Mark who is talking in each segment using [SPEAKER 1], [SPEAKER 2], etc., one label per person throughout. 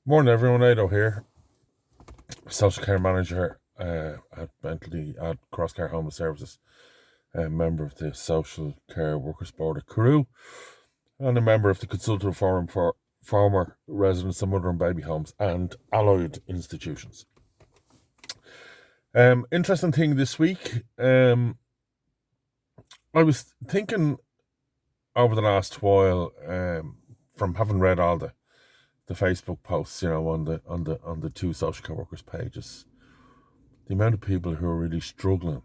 [SPEAKER 1] Morning, everyone. Ado here, social care manager at Bentley at Crosscar Home Services, a member of the Social Care Workers Board at Carew, and a member of the Consultative Forum for Former Residents of Mother and Baby Homes and Allied Institutions. Interesting thing this week. I was thinking over the last while, from having read all the Facebook posts, on the two social care workers pages, the amount of people who are really struggling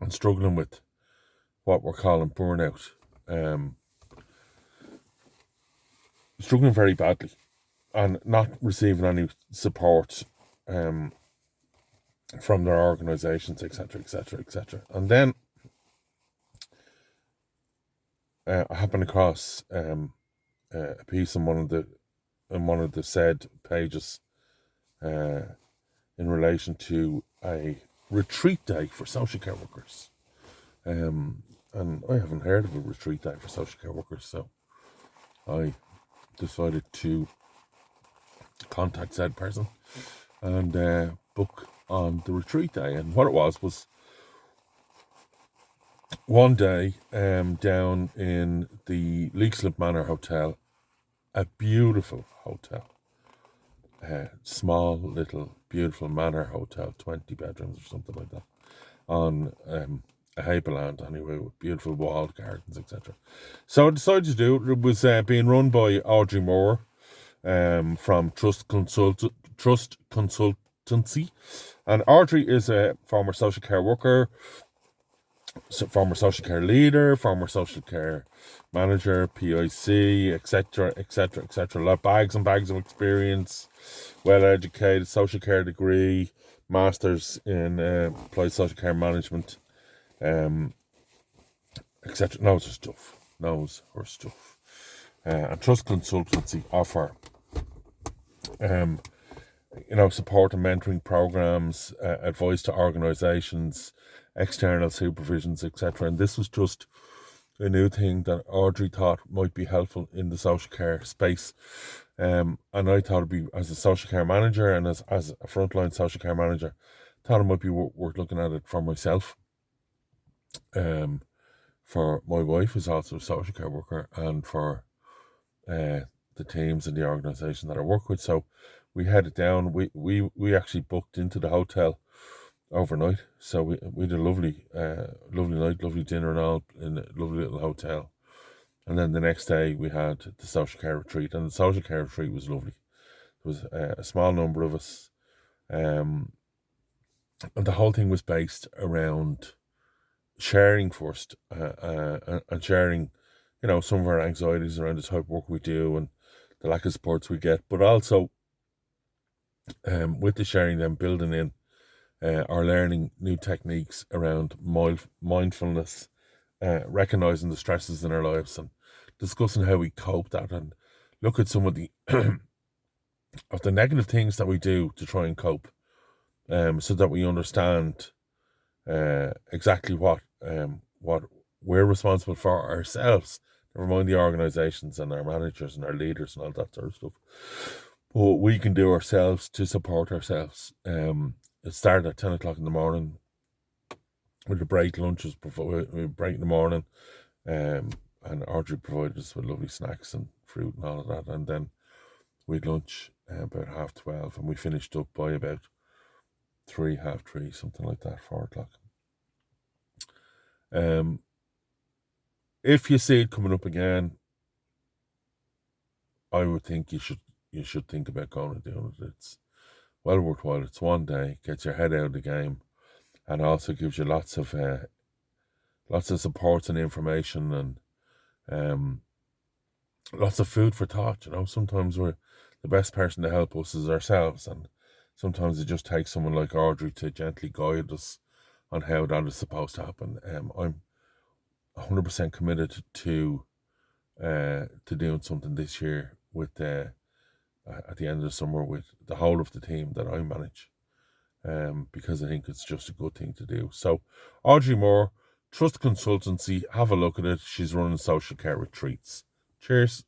[SPEAKER 1] with what we're calling burnout, struggling very badly and not receiving any support from their organisations, etc., etc., etc. And then I happened across a piece in one of the said pages in relation to a retreat day for social care workers. And I haven't heard of a retreat day for social care workers, so I decided to contact said person and book on the retreat day. And what it was one day down in the Leixlip Manor Hotel, a beautiful hotel, small little beautiful manor hotel, 20 bedrooms or something like that, on a Hapeland anyway, with beautiful walled gardens, etc. So I decided to do it. It was being run by Audrey Moore from Trust Consultancy, and Audrey is a former social care worker, former social care leader, former social care manager, PIC, etc., etc., etc. A lot, bags and bags of experience, well educated, social care degree, masters in applied social care management, etc. Knows her stuff. And Trust Consultancy offer support and mentoring programs, advice to organisations, external supervisions, etc. And this was just a new thing that Audrey thought might be helpful in the social care space. And I thought it'd be, as a social care manager and as a frontline social care manager, thought it might be worth looking at it for myself. For my wife, who's also a social care worker, and for the teams and the organisation that I work with. So we headed down. We actually booked into the hotel overnight. So we did a lovely night, lovely dinner and all in a lovely little hotel. And then the next day we had the social care retreat, and the social care retreat was lovely. There was a small number of us, and the whole thing was based around sharing first, and sharing, some of our anxieties around the type of work we do and the lack of supports we get, but also with the sharing, then building in or learning new techniques around mindfulness, recognizing the stresses in our lives and discussing how we cope that, and look at some of the of the negative things that we do to try and cope, so that we understand exactly what we're responsible for ourselves, never mind the organisations and our managers and our leaders and all that sort of stuff. But we can do ourselves to support ourselves. It started at 10 o'clock in the morning with a break. Lunch was break in the morning, and Audrey provided us with lovely snacks and fruit and all of that, and then we'd lunch about 12:30, and we finished up by about 3:30, something like that, 4 o'clock. If you see it coming up again, I would think you should think about going and doing it. It's well worthwhile. It's one day, gets your head out of the game, and also gives you lots of support and information, and lots of food for thought. Sometimes the best person to help us is ourselves, and sometimes it just takes someone like Audrey to gently guide us on how that is supposed to happen. I'm 100% committed to doing something this year with at the end of the summer with the whole of the team that I manage, because I think it's just a good thing to do. So Audrey Moore, Trust Consultancy, have a look at it. She's running social care retreats. Cheers.